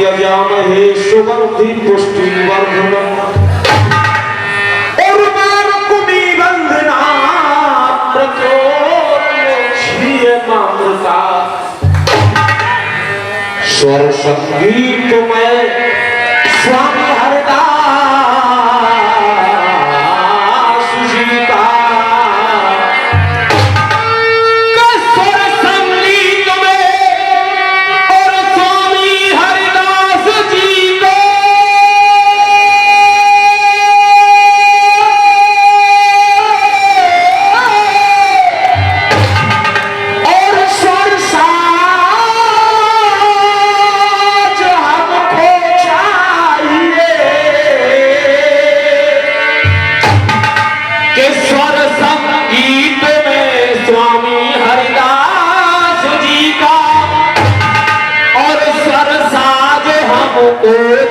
यजामहे सुगंधि पुष्टिवर्धनम् उर्वारुकमिबन्धना प्रचोदयक्षीयमामृता स्वर संगीतमय स्वामी हरिदास सुजीता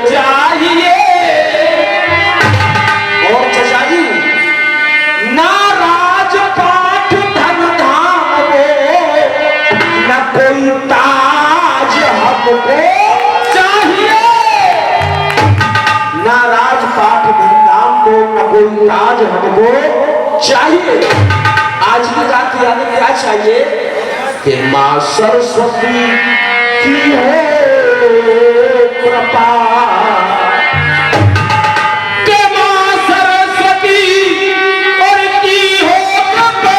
चाहिए और चाहिए ना राजपाट धन धाम हो न कोई ताज हमको चाहिए ना राजपाट धन धाम को न कोई ताज हमको चाहिए। आज की रात याद क्या चाहिए कि मां सरस्वती की हो कृपा के मां सरस्वती और की हो कृपा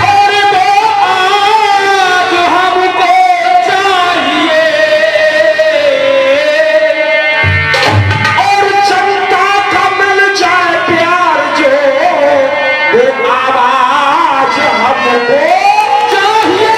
और वो आज हमको चाहिए और जनता का मिल जाए प्यार जो आवाज हमको चाहिए।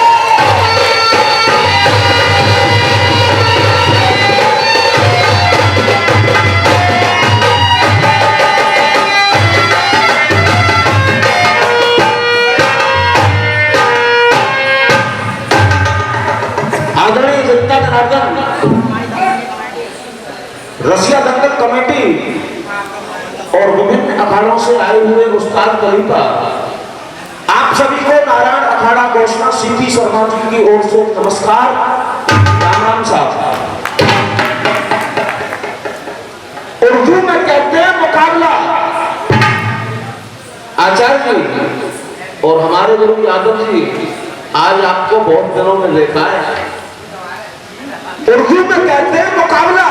आदरणीय जनता जनार्दन, रसिया दंगल कमेटी और विभिन्न अखाड़ों से आए हुए उस्ताद कलीफा आप सभी को नारायण अखाड़ा घोषणा सीपी शर्मा जी की ओर से नमस्कार, राम राम साहब। उर्दू में कहते हैं मुकाबला। आचार्य जी और हमारे गुरु यादव जी आज आपको बहुत दिनों में देखा है। उर्दू में कहते हैं मुकाबला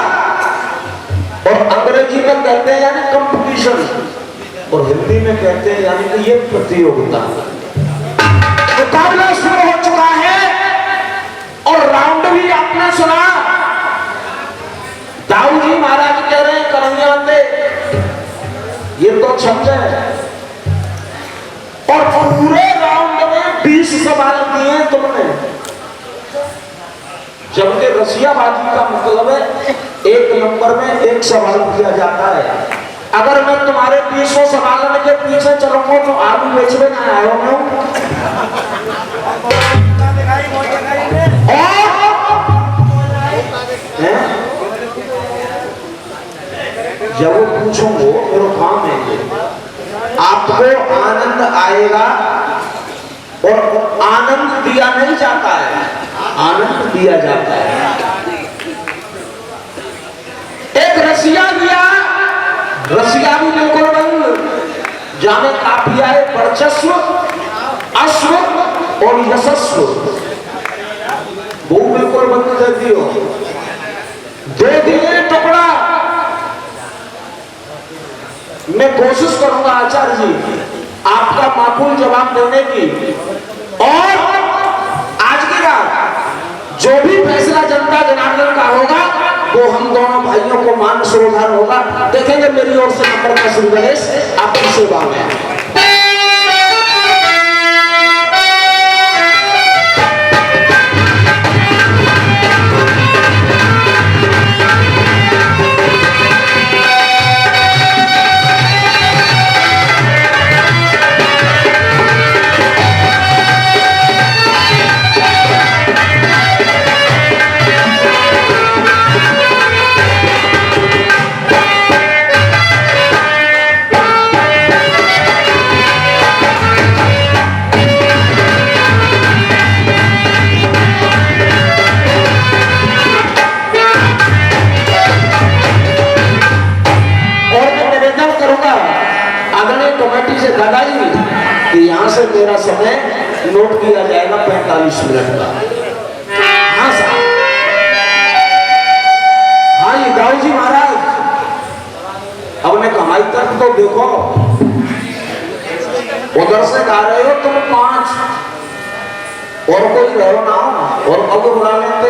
और अंग्रेजी में कहते हैं यानी कंपटीशन और हिंदी में कहते हैं यानी कि ये प्रतियोगिता। मुकाबला शुरू हो चुका है और राउंड भी आपने सुना। दाऊ जी महाराज कह रहे हैं कन्हैया दे ये तो छंद है और पूरे राउंड में 20 सवाल किए तुमने, जबकि रसियाबाजी का मतलब है एक नंबर में एक सवाल किया जाता है। अगर मैं तुम्हारे 20 सवाल के पीछे चलूंगा तो आलू बेचने ना आया हूं। जब वो पूछूंगो मेरा काम है आपको आनंद आएगा और आनंद दिया नहीं जाता है, आनंद दिया जाता है। एक रसिया दिया, रसिया भी बिल्कुल बंद, जाने काफिया है वर्चस्व अश्व और यशस्व, वो बिल्कुल बंद कर दियो। दे दिए टुकड़ा। मैं कोशिश करूंगा आचार्य जी आपका माकूल जवाब देने की, और आज की रात जो भी फैसला जनता जनार्दन का होगा वो हम दोनों भाइयों को मान श्रोधान होगा। देखेंगे मेरी ओर से नंबर का शुरू गणेश आपकी सेवा में। यहां से मेरा समय नोट किया जाएगा 45 मिनट का। हाँ साहब, हाँ ये दाऊ जी महाराज अपने कमाई तक तो देखो, उधर से गा रहे हो तुम 5 और कोई रहो ना और अब बुला लेते।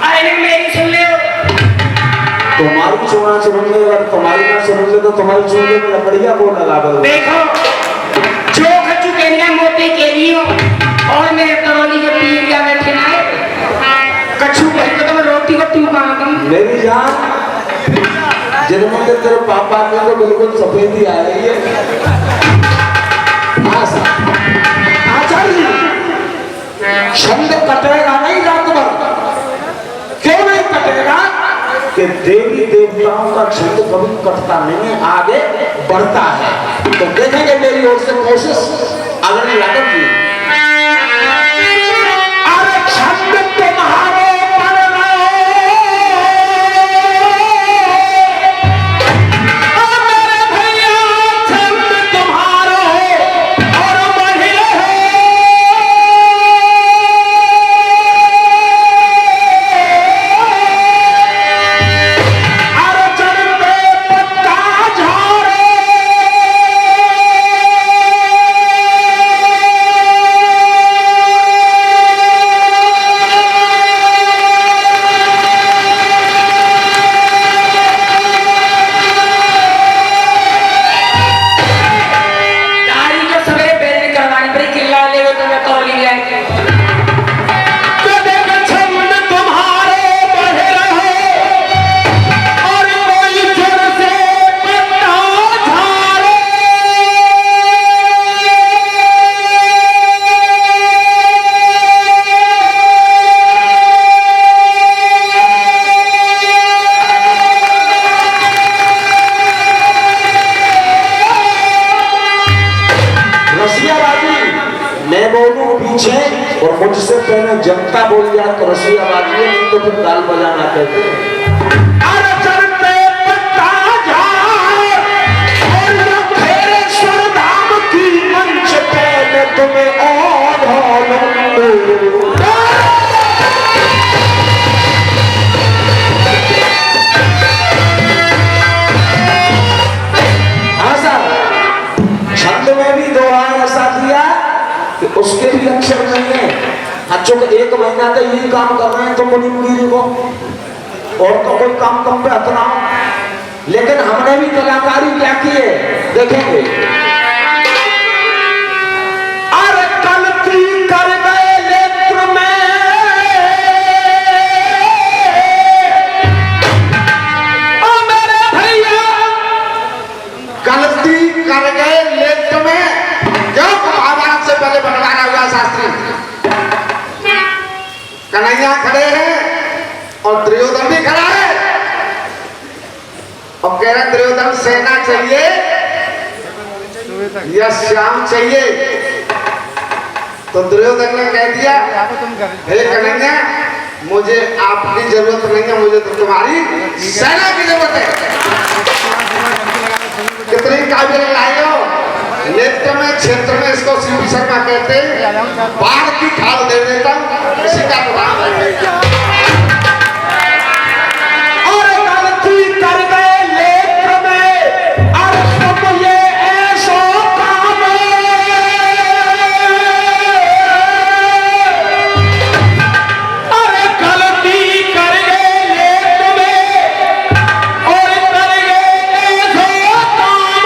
अरे मेरी सुन ले, तुम्हारी सुना सुनोगे, अगर तुम्हारी ना सुनोगे तो तुम्हारी सुनने में लकड़िया को लगा दो। देखो जो खचू केरिया मोटे केरियो और मेरे करोली के पीरिया में खिलाए कछु भाई को तो मैं रोटी को तू मांगी। मेरी जान जन्म के तेरे पापा के तो बिल्कुल सफेदी आ रही है। आचार्य जी छंद कटेगा नहीं रात भर, क्यों नहीं कटेगा कि देवी देवताओं का छंद कभी कटता नहीं है, आगे बढ़ता है। तो देखेंगे मेरी ओर से कोशिश अगर यादव जी। अरे छंद तुम्हारे पर मेरे भैया, छंद तुम्हारे और बढ़े और मुझसे पहले जनता बोल जाए तो रसियाबाजी है, नहीं तो फिर ताल बजाना कहते हैं। अरे चलते पत्ता झाड़ और तेरे स्वरधाम की मंच पे मैं तो हाँ सर, छंद में भी दोहा ऐसा दिया कि उसके भी अक्षर नहीं है। बच्चों को 1 महीना तक यही काम कर रहे हैं तो मुनि मुनीरी को, और तो कोई काम कम पे हतना। लेकिन हमने भी कलाकारी क्या की है देखेंगे। अरे गलती कर गए नेत्र में, ओ मेरे भैया गलती कर गए नेत्र में। क्यों महाभारत से पहले बनवाना हुआ शास्त्री? कन्हैया खड़े हैं और दुर्योधन भी खड़ा है और कह रहे दुर्योधन सेना चाहिए या श्याम चाहिए? तो दुर्योधन ने कह दिया हे कन्हैया, मुझे आपकी जरूरत नहीं है, मुझे तो तुम्हारी सेना की जरूरत है। कितनी काबिल लड़ाई हो। नेत्र में क्षेत्र में इसको सीपी शर्मा कहते हैं, बाढ़ की खाल दे देता हूं, किसी का प्रभाव नहीं। और गलती कर गए नेत्र में, और तुम ये ऐसो काम, अरे गलती कर गए नेत्र में, और कर गए ऐसो काम।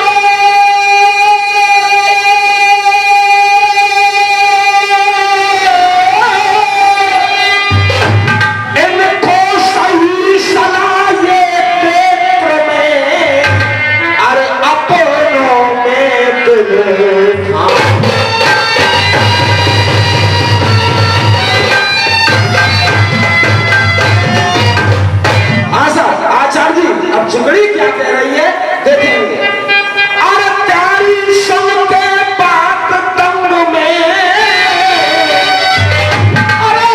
इनको सही सलाह ये नेत्र में, अरे अपनों में दिल था। आचार्य जी अब झुगड़ी क्या कह रही है देखेंगे। अरे त्यारी संग के पाक तंग में, अरे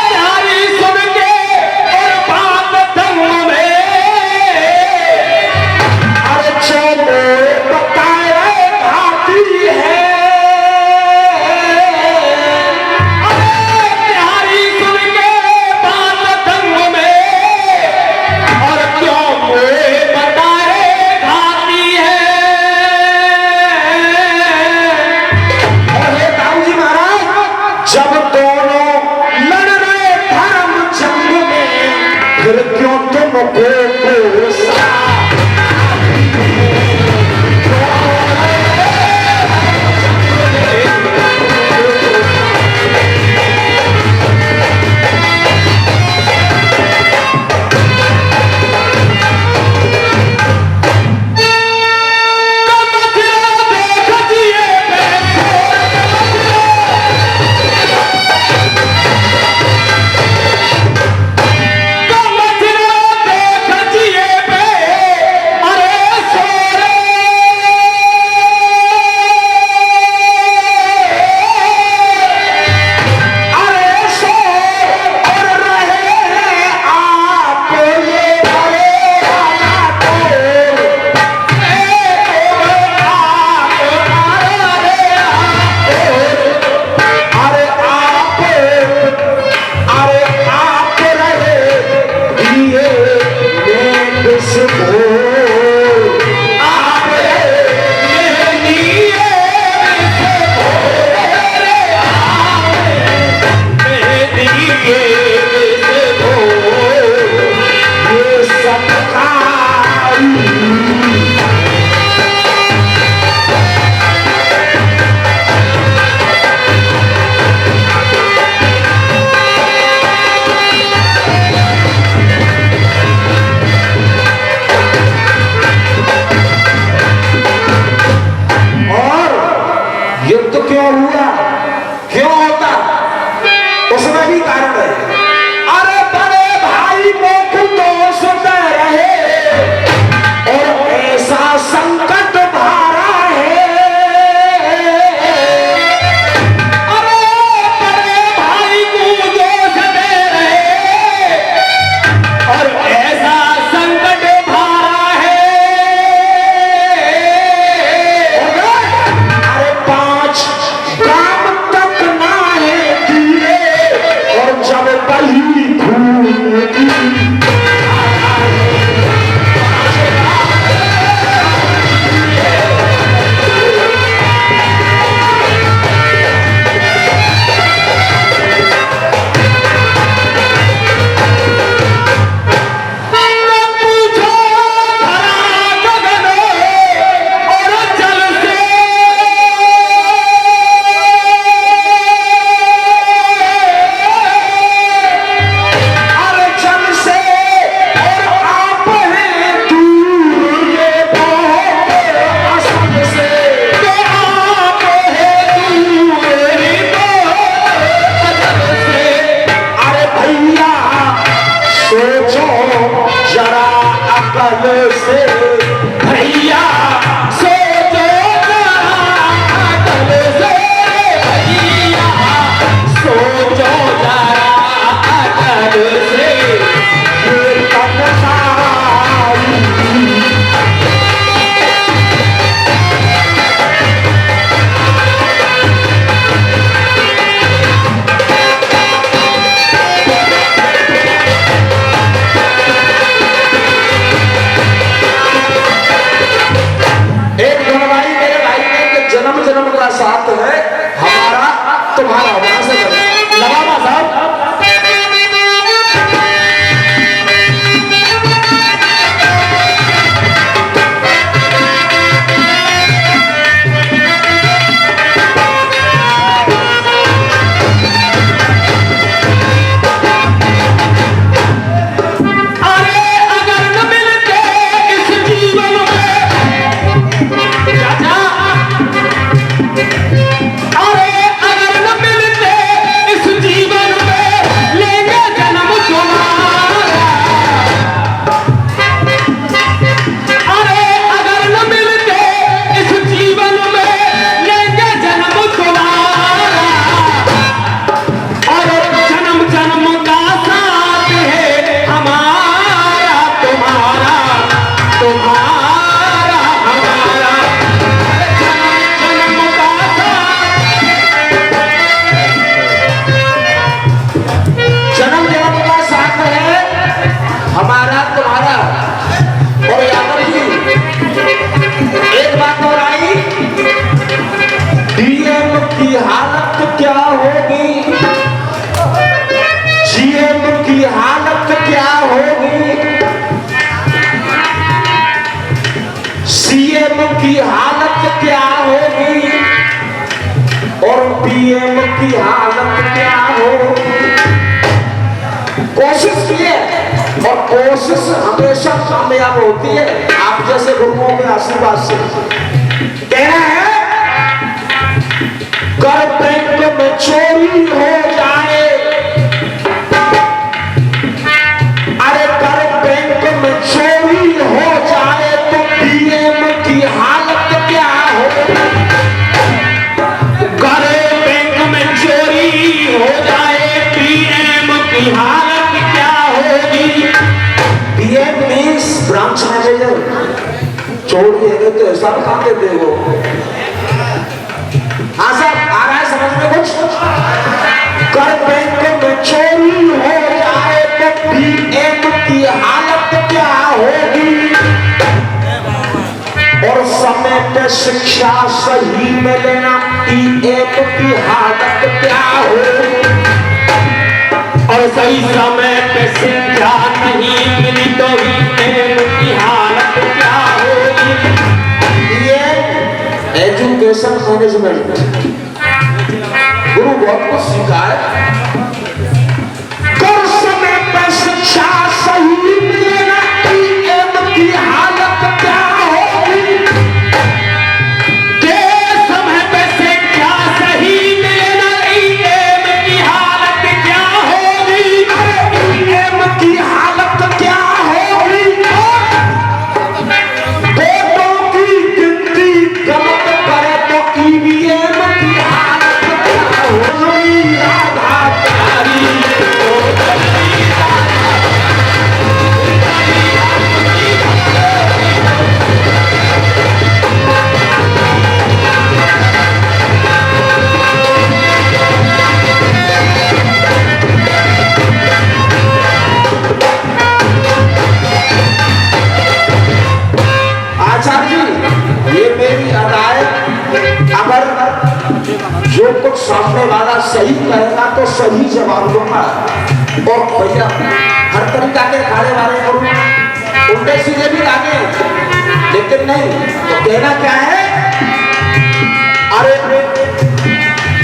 त्यारी सुन के और पाक तंग में, अरे चलो बताए आती है। अरे त्यारी सुन के पाक तंग में, और क्यों मुझे बताए घाती है। अरे दाऊ जी महाराज, जब दोनों लड़ रहे धर्म जंग में, फिर क्यों तुमको कोसा? और पीएम की हालत क्या हो। कोशिश किए और कोशिश हमेशा कामयाब होती है आप जैसे गुरुओं के आशीर्वाद से। कहना है कर बैंक में चोरी हो जाए, अरे कर बैंक में चोरी हो जाए तो पीएम की हालत क्या हो। कर बैंक में चोरी हो जाए पीएम की हालत क्या होगी। PM means branch manager. चोरी है तो ऐसा कहां दे देगो। हाँ साहब आ रहा है समझ में कुछ। कर बैंक में चोरी हो जाए तो पीएम की हालत क्या होगी। और समय पे शिक्षा सही मिले ना पीएम की हालत क्या होगी। और सही समय पे शिक्षा नहीं मिली तो पीएम की हालत क्या होगी। ये एजुकेशन मैनेजमेंट गुरु बहुत कुछ सीखा है। कर समय पे शिक्षा सही मिले ना पीएम की हालत क्या होगी। के समय पे शिक्षा सही मिले ना पीएम की हालत क्या होगी। पीएम की हालत क्या होगी। वोटों की गिनती गलत करे तो ईवीएम की हालत क्या होगी। राधा प्यारी आचार्य जी ये मेरी अदाय। अगर जो कुछ सामने वाला सही कहेगा तो सही जवाब दूंगा। और भैया हर तरीका के खाने वाले करूँ उल्टे सीधे भी लागे लेकिन नहीं तो कहना क्या है। अरे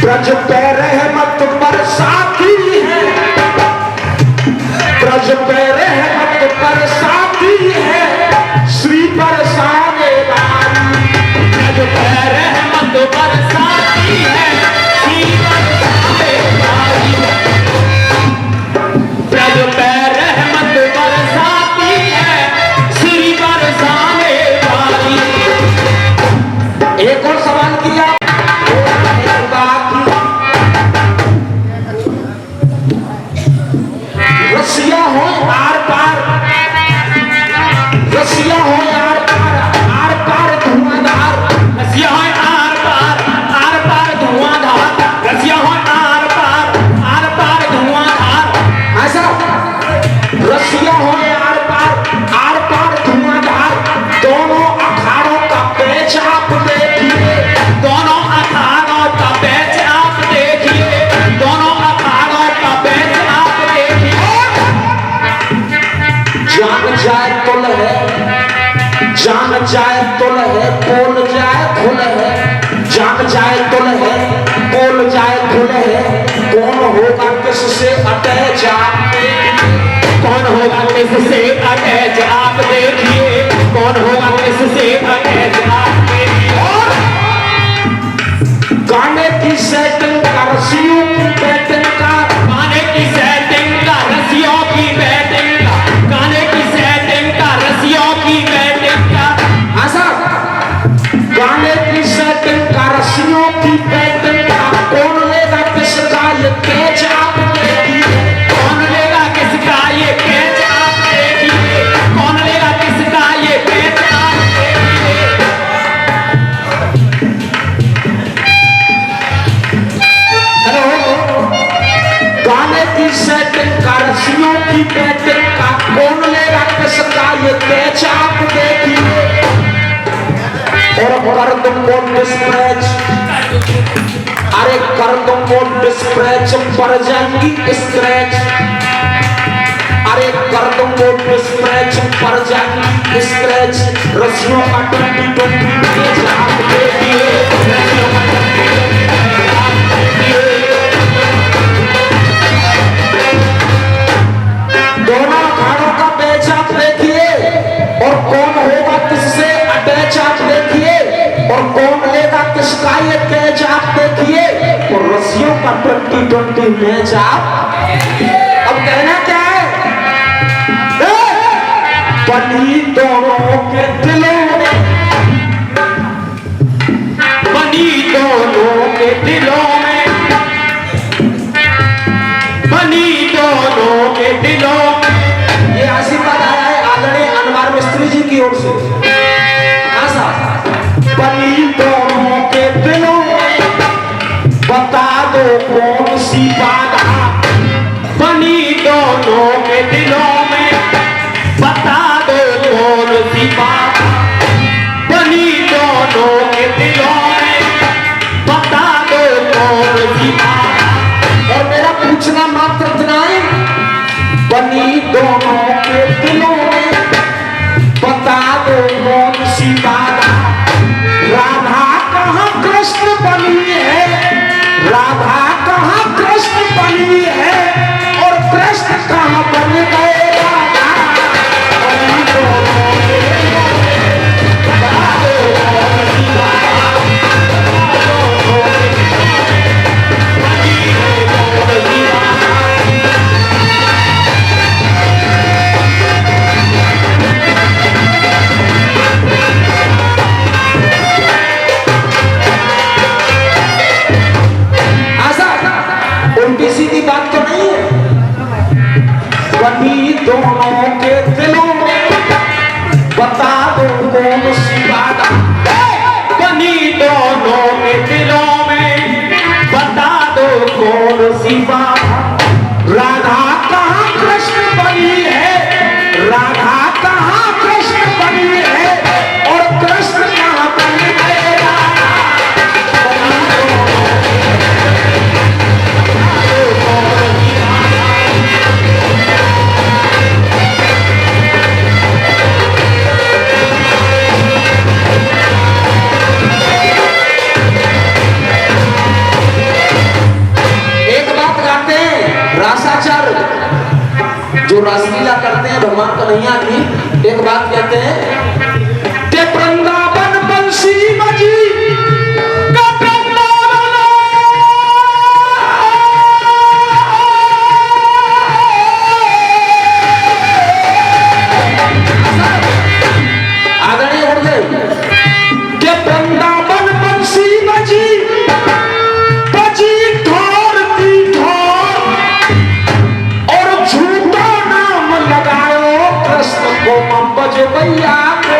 ब्रज पे रहमत बरसाती है, ब्रज पे रहमत बरसाती है श्री बरसाने वाली। ब्रज पे रहमत बरसाती है श्री बरसाने वाली। ब्रज पे रहमत बरसाती है श्री बरसाने वाली। एक और सवाल किया रसिया हो आर पार, रसिया हो आर पार धुआंधार। रसिया हो आर पार धुआंधार। रसिया हो आर पार धुआंधार। ऐसा रसिया हो आर पार धुआंधार। दोनों अखाड़ों का पेच आप देखिए, दोनों अखाड़ों का पेच आप देखिए। दोनों अखाड़ों का पेच आप देखिए। जान जाए तुल है, जान जाए तुल है, बोल जाए खुल है। जान जाए तुल है, बोल जाए खुल है। कौन होगा किससे अटैच आप कौन होगा किससे अटैच आप देखिए। कौन होगा किससे अटैच आप देखिए। गाने की सेटिंग का रसियों की बैटिंग का। गाने की सेटिंग का रसियों की बैटिंग का। गाने की सेटिंग का रसियों की बैटिंग का। ऐसा गाने की सेटिंग का रसियों की बैटिंग का। कौन लेगा किसका ये कैच आप देखिए। कौन लेगा किसका ये कैच आप देखिए। कौन लेगा किसका ये कैच आप देखिए। हेलो गाने की सेटिंग का रसियों की बैटिंग का। कौन लेगा किसका ये कैच आप देखिए। और कर तुमको डिस्पैच, अरे कर तुमको डिस्पैच पर जाएंगी स्क्रैच। अरे कर तुमको डिस्पैच पर जाएंगी स्क्रैच। रसियों का 2020 आप देखिए। रसियों का 2020 रसियों का 2020 मैच आप अब कहना क्या है? बनी दोनों के दिलों में, बनी दोनों के दिलों में, बनी दोनों के दिलों में। ये आशीर्वाद आया है आदरणीय अनवर मिस्त्री जी की ओर से। हाँ साहब, बनी दोनों के दिलों में, बता दो कौन सी बाधा। बनी दोनों के दिलों में, बता दो कौन सी बात। बनी दोनों के दिलों में, बता दो कौन सी बात। और मेरा पूछना मात्र इतना है, बनी दोनों के दिलों में, बता दो कौन सी बाधा। राधा कहाँ कृष्ण बनी है, राधा कहाँ कृष्ण बनी है, और कृष्ण कहाँ बन गए राधा। बनी दोनों के दिलों में, बता दो कौन सी बाधा। बनी दोनों की बात। उल्टी सीधी बात तो नहीं है। बनी दोनों के दिलों में, बता दो कौन सी बाधा। बनी दोनों के दिलों में, बता दो कौन सी बात। राधा कहाँ कृष्ण बनी है, राधा कहाँ कृष्ण बनी है, और कृष्ण कहाँ बन गए राधा। बनी दोनों जो रासलीला करते हैं भगवान कन्हैया की, एक बात कहते हैं कि वृंदावन बंसी बजी का वृंदावन। आदरणीय गुरुदेव कि वृंदावन बंसी बजी, बजी ढोलती ढोल, और झूठा नाम लगायो कृष्ण को बजबैया के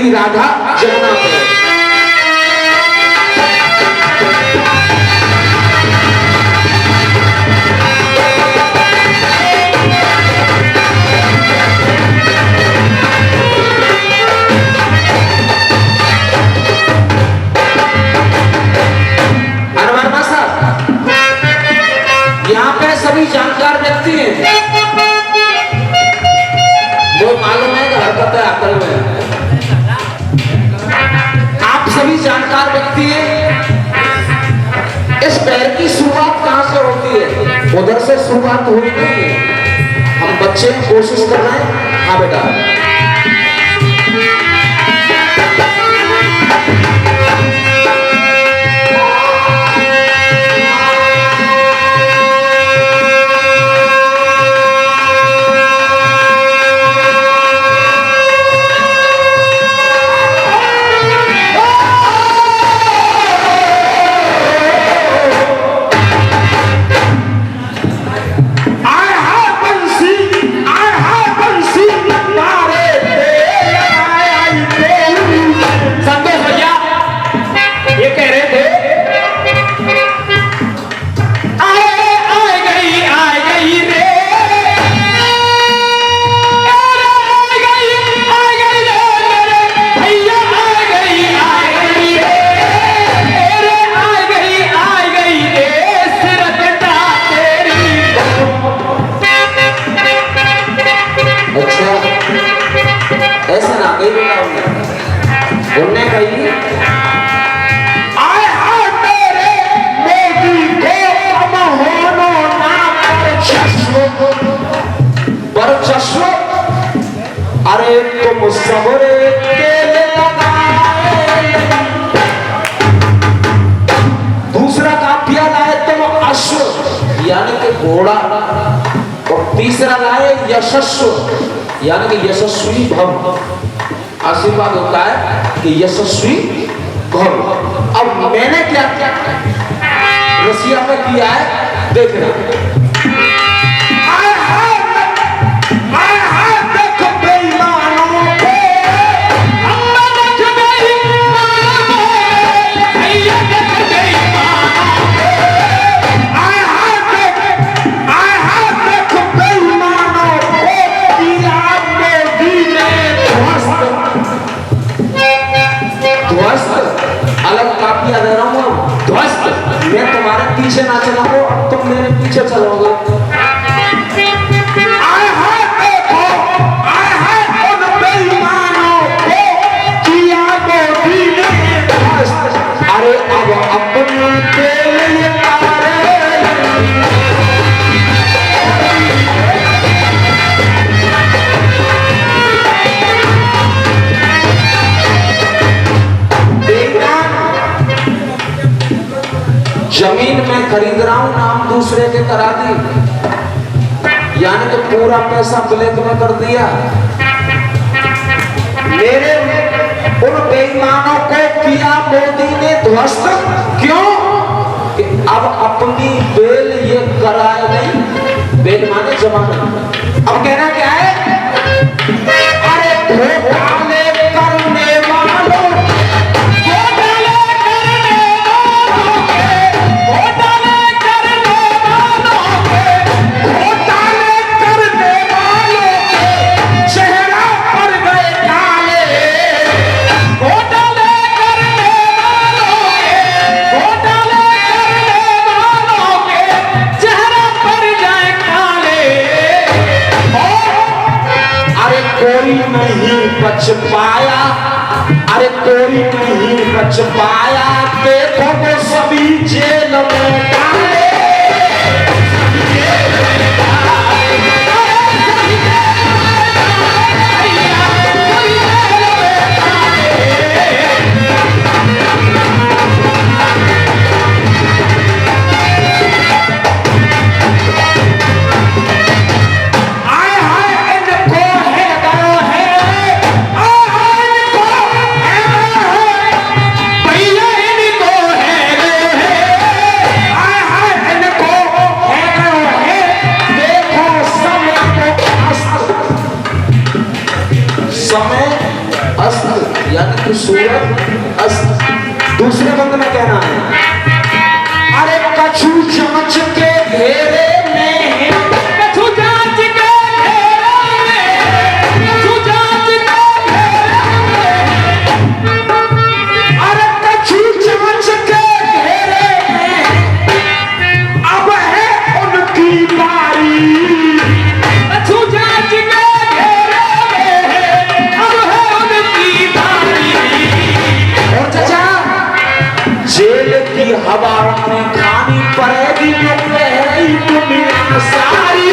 कि राधा जमुना पे। हनुमान साहब यहाँ पे सभी जानकार व्यक्ति हैं, वो मालूम है कि हरकत है अकल में। आप सभी जानकार व्यक्ति हैं। इस पैर की शुरुआत कहां से होती है? उधर से शुरुआत हुई नहीं है। हम बच्चे कोशिश कर रहे हैं। हाँ बेटा, उन्होंने कही आए हाय तेरे मोदी को महोनो ना वर्चस्व, अरे तुम सबरे तेल लगाए। दूसरा काफिया लाए तुम अश्व यानी कि घोड़ा, और तीसरा लाए यशस्व यानी कि यशस्वी भव। आशीर्वाद होता है कि यशस्वी भव। अब मैंने क्या क्या रसिया में किया है देखना। देखो बेईमानों को अलग काफिया दे रहा हूँ ध्वस्त। मैं तुम्हारे पीछे ना चला हूँ, अब तुम मेरे पीछे चलोगे। उन बेईमानों को किया मोदी ने ध्वस्त। अरे अब अपनी तेल तारे जमीन में खरीद रहा हूं, नाम दूसरे के करा दी, यानी कि पूरा पैसा ब्लैक में कर दिया। मेरे उन बेईमानों को किया मोदी ने ध्वस्त। क्यों? कि अब अपनी बेल ये कराए नहीं। बेल माने जमाना। अब कहना क्या है? अरे घोटाले करने वालों नहीं बच पाया, अरे कोई नहीं बच पाया। देखो वो सभी जेल में डाले। सूरत अस्त। दूसरे बंद में कहना है, अरे कछु चमच के घेरे में, कछु जांच के घेरे में, कछु जांच के घेरे में, अरे कछु चमच के घेरे में, अब है उनकी बारी। कछु जांच के घेरे में, अब है उनकी बारी। और चाचा, जेल की हवा में खानी पड़ेगी तो गहरी दुनिया सारी।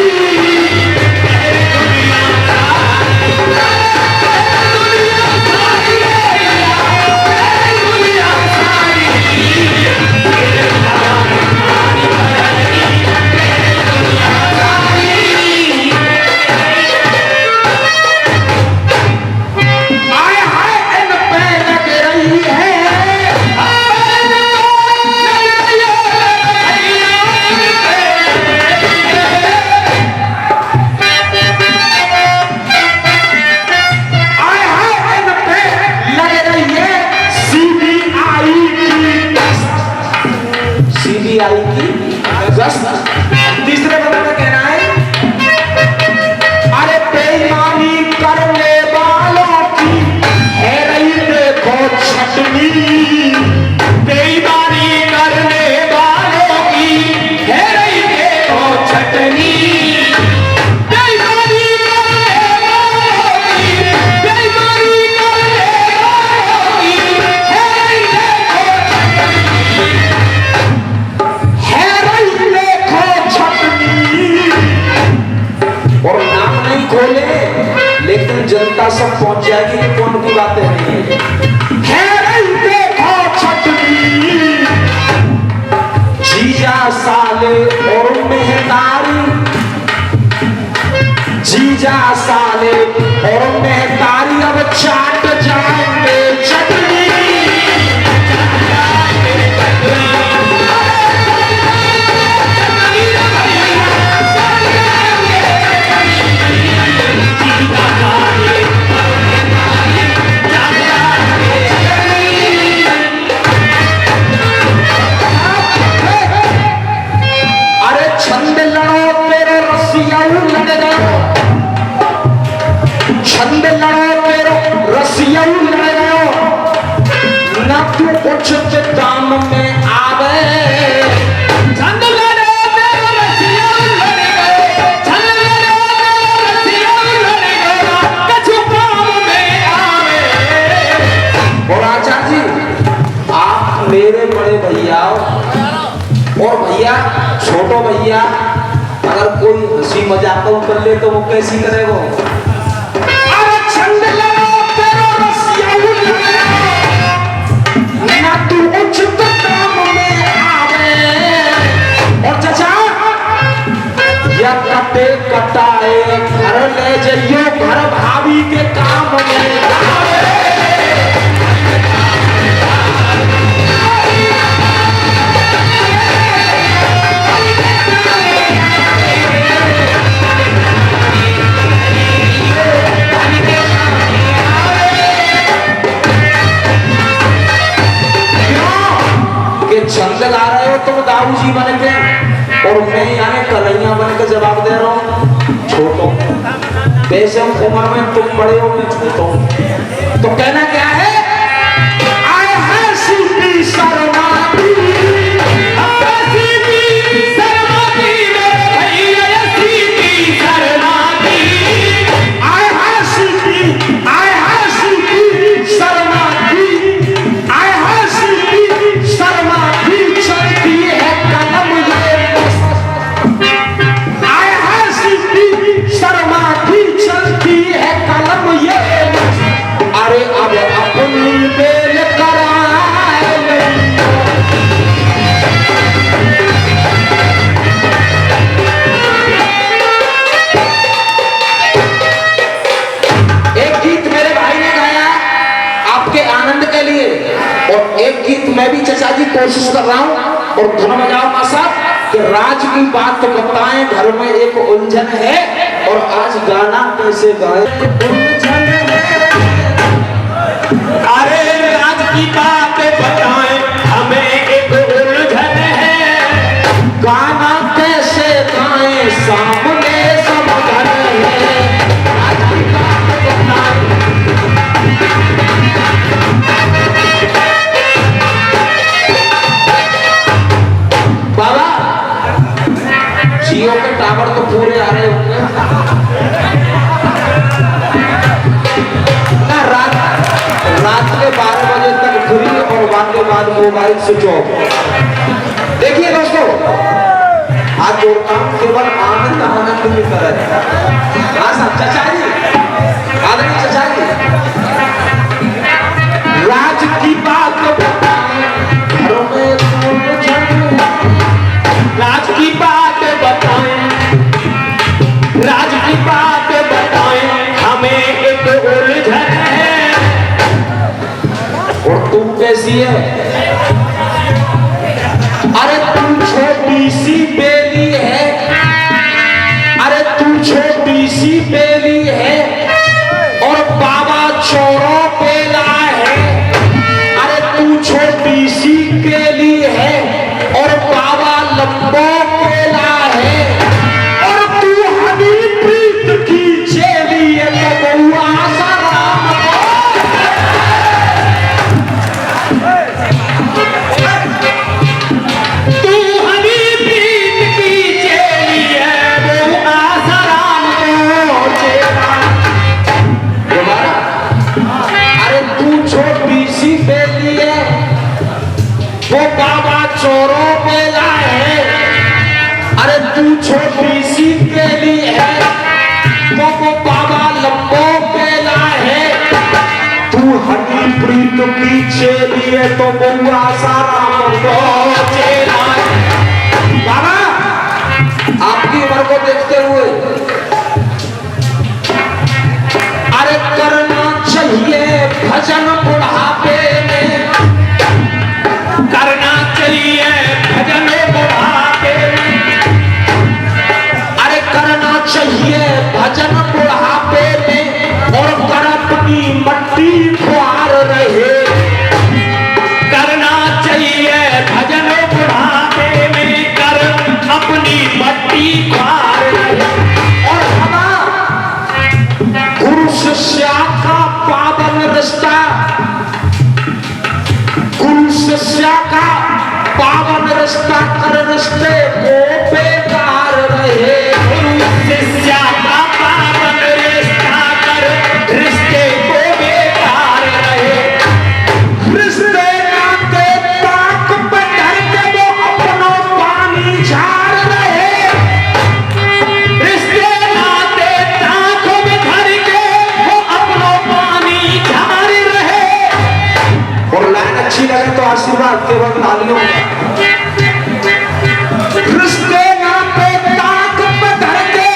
आए हाय इन पे लग रही है, आए हाय इन पे लग रही है सीबीआई की गश्त। सीबीआई की गश्त। तीसरे बंदे में कहना है, अरे बेईमानी करने वालों की है रही देखो छटनी। बेईमानी करने वालों की है रही देखो छटनी। बेईमानी करने वालों की, बेईमानी करने वालों की है रही देखो छटनी। है रही देखो छटनी। और नाम नहीं खोले लेकिन जनता सब पहुंच जाएगी कि कौन की बातें नहीं है रही देखो छटनी। जीजा साले और मेहतारी, जीजा साले और मेहतारी अब चाट जाएंगे चटनी। अरे छंद लड़ो तेरे रसिया लड़ गयो, छंद लड़ो तेरे रसिया लड़ गयो, न तू उचित दाम में आवे। छंद लड़ो तेरे रसिया लड़ गयो, छंद लड़ो तेरे रसिया लड़ गयो, कछु काम में आवे। और आचार्य जी, आप मेरे बड़े भैया और भैया छोटो भैया, अगर कोई हंसी मजाक कर ले तो वो कैसी करेगा? अरे छंद लड़ो तेरे रसिया लड़ गयो, ना तू उचित दाम में आवे। और चाचा, या कटे कटाए घर ले जाइयो, घर भाभी के काम में आवे। छंद गा रहे हो तुम दाऊ जी बन के, और मैं यहाँ कन्हैया बन के जवाब दे रहा हूँ छोटो। वैसे उम्र में तुम बड़े हो, मैं छोटा हूँ। तो कहना क्या है, आए हैं सीपी शर्मा की, सीपी शर्मा की, मेरे भैया सीपी शर्मा की। आए हैं सीपी, आए हैं सीपी शर्मा की, आए हैं सीपी शर्मा की, चलती है कलम ये मस्त। आए हैं सीपी शर्मा की, चलती है कलम ये मस्त। अरे अब अपनी बेल कराए एक गीत मेरे भाई ने गाया आपके आनंद के लिए, और एक गीत मैं भी चचा जी कोशिश कर रहा हूँ। और धुन बजाओ मां साहब कि राज की बात बताएं, घर में एक उलझन है और आज गाना कैसे गाएं। उलझन है, अरे की बात बताएं हमें एक उलझन है। गाना कैसे गाएं सामने सब घर है। राज की बात बताएं। बाबा जियो के टावर तो पूरे आ रहे होंगे ना। रात के 12 बजे तक फ्री और बाद के बाद मोबाइल स्विच ऑफ। देखिए दोस्तों, आज जोड़ता हूं केवल आनंद आनंद की तरह। हाँ साहब, चचा जी, आदरणीय चचा जी, राज की बात बताएं घरों में उलझन। राज की बात बताएं, राज की बात बताएं हमें एक उलझन है। और तुम कैसी है? अरे तू छोटी सी बेली है। अरे तू छोटी सी बेली है और बाबा चोरों बेला है। अरे तू छोटी सी केली है और बाबा लंबो बेला है। और तू हनी प्रीत की चेली है तो बउआ आसाराम को। तू हनी प्रीत की चेली है वो आसाराम को चेला। दोबारा। अरे तू छोटी सी बेली है वो बाबा चोरों बेला है। अरे तू छोटी सी केली है वो बाबा लंबो बेला है। तू हनी प्रीत की चेली है तो बउआ साराम को चेला। बाबा आपकी उम्र को देखते हुए अरे करना चाहिए भजन बुढ़ापे में। करना चाहिए भजन बुढ़ापे में। अरे करना चाहिए भजन बुढ़ापे में और कर अपनी मट्टी खुआर रहे। करना चाहिए भजन बुढ़ापे में कर अपनी मट्टी ख्वार। और हवा गुरु शिष्या का पावन रिश्ता, गुरु शिष्या का पावन रिश्ता कर रिश्ते को बेकार रहे। गुरु शिष्या का पावन रिश्ता कर रिश्ते को बेकार रहे। रिश्ते नाते ताक पे धर के वो अपनो पानी झाड़ रहे। रिश्ते नाते ताकों में धर के वो अपनो पानी झाड़ रहे। और लाइन अच्छी लगे तो आशीर्वाद केवल तालियों का। रिश्ते नाते ताक पे धर के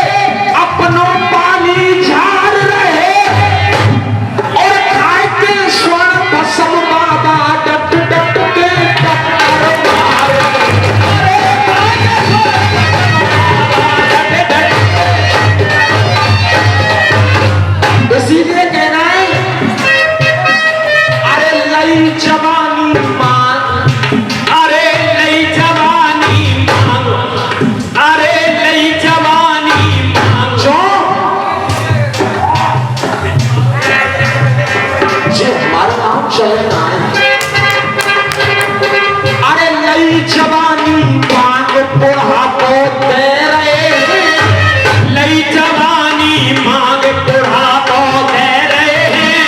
अपनो पानी झाड़ रहे। और खाए के स्वर्ण भस्म बाबा डट डट के टक्कर मार रहे। इसीलिए कहना है अरे लई जवानी मान। अरे नई जवानी मांग, अरे नई जवानी मांग। जो जे हमारा नाम चलना है। अरे लई जवानी मांग बुढ़ापो दे रहे। नई जवानी मांग बुढ़ापो दे रहे हैं।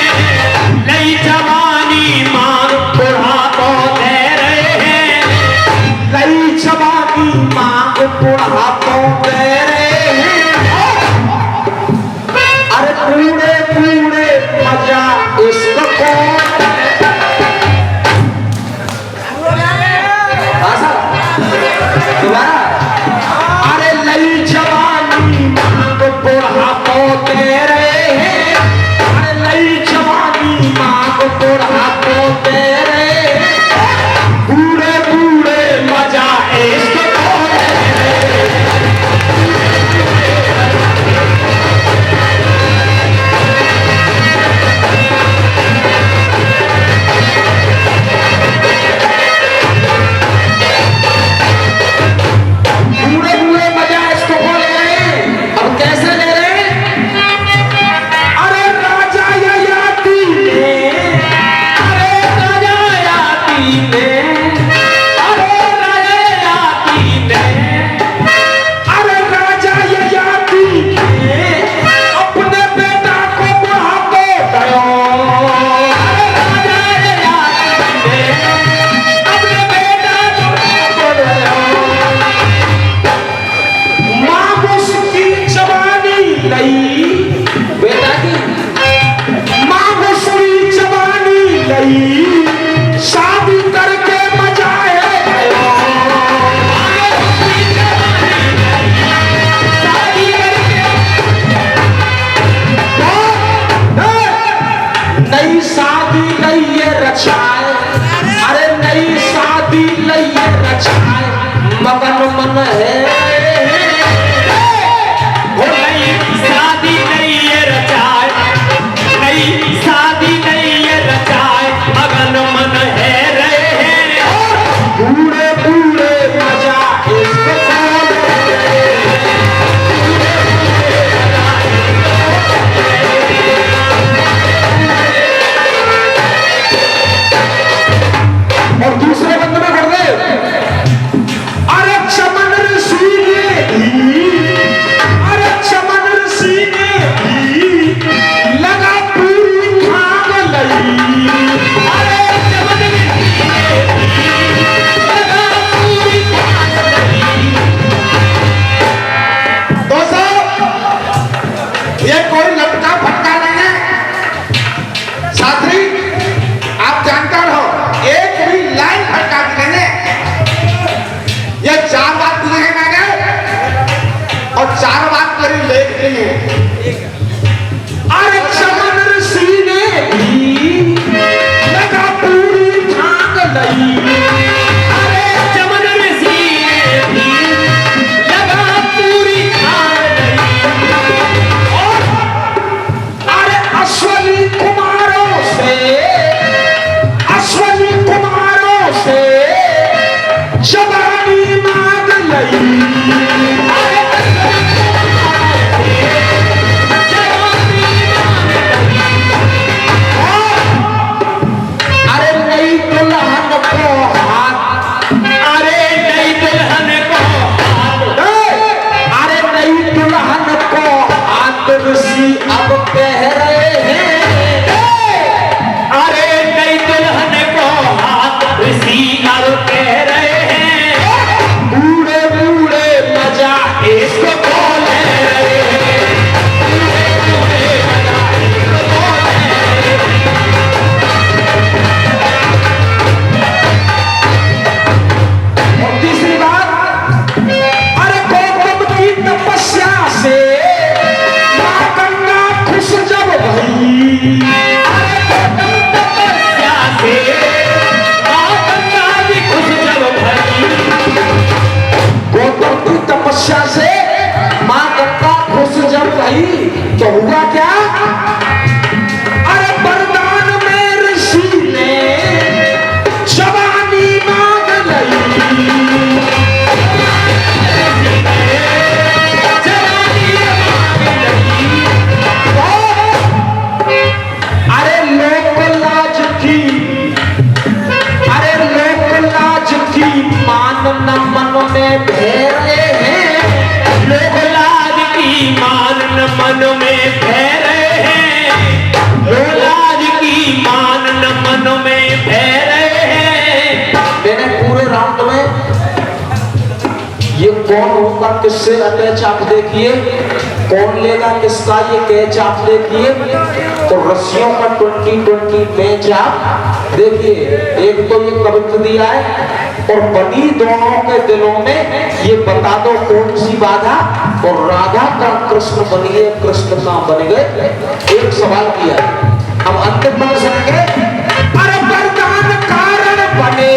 नई जवानी मांग बुढ़ापो दे रहे हैं। लई जवानी मांग बुढ़ापो दे रहे हैं। अरे पूरे पूरे मजा इसको दोबारा। अरे लई जवानी मांग बुढ़ापो दे रहे हैं। अरे लई जवानी मांग बुढ़ापो दे रहे हैं। बूढ़े बूढ़े मजा इश्क को दे रहे हैं। मन है वो नई शादी नहीं ये रचाए, नई शादी नहीं ये रचाए, मगन मन है रहे हैं। बूढ़े बूढ़े मजा इसको और दूसरे बंद में कर दे। अरे चमन ऋषि ने भी, अरे चमन ऋषि ने भी लगा पूरी खाग लई। अरे चमन ऋषि ने भी लगा पूरी खाग लई। दोस्तों, ये कोई लटका फटका नहीं है। साथी, आप जानकार हो, एक भी लाइन फटका दिखेंगे, ये 4 बात दिखेंगे मैंने और 4 बात मेरी लेख ली है। अरे चमन ऋषि ने भी लगा पूरी खाग लई। अरे चमन ऋषि ने भी लगा पूरी खाग लई। और अरे अश्वनी कुमारों से, अश्वनी कुमारों से जवानी मांग लई। अरे जवानी मांग लई। अरे नई दुल्हन को हाथ, अरे नई दुल्हन को हाथ, अरे नई दुल्हन को हाथ ऋषि अब कह रहे हैं। अरे नई दुल्हन को हाथ ऋषि अब कह रहे हैं। बूढ़े बूढ़े मजा इसको बोल रहे हैं। और तीसरी बात, अरे गौतम की तपस्या से मां गंगा खुश जब भई। अरे गौतम तपस्या से मां गंगा जी खुश जब भई। गौतम की तपस्या से मां गंगा खुश जब भई तो हुआ क्या? अरे वरदान में ऋषि ने जवानी मांग लई। जवानी मांग लई। अरे लोक लाज की, अरे लोक लाज की मान न मन में भेरे हैं। लोग लाज की मान न मन में भय रहे हैं। लोग लाज की मान न मन में भय रहे हैं। मैंने पूरे राउंड में ये कौन होगा किससे अटैच आप देखिए, कौन लेगा किसका ये कैच आप देखिए। तो रस्सियों का 20-20 मैच आप देखिए। एक तो ये कवित्व दिया है और बनी दोनों के दिलों में ये बता दो कौन सी बाधा। और राधा का कृष्ण बन गए, कृष्ण का बन गए। एक सवाल किया, अब अंतिम बन सकेंगे। अरे वरदान कारण बने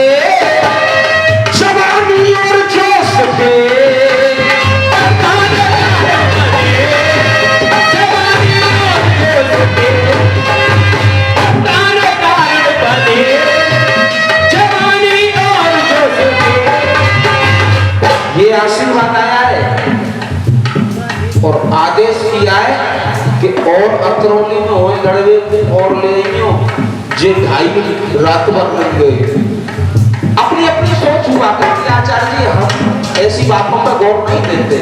जवानी और जोश पे। जवानी और जोश पे, तारे कारण बने। जवानी और जोश पे। ये आशीर्वाद आया है और आदेश किया है कि और अतरौली में होए लड़वे और ले आइयो जे ढाई रात भर लग गए। अपनी अपनी सोच हुआ करती है आचार्य जी, हम ऐसी बातों पर गौर नहीं देते।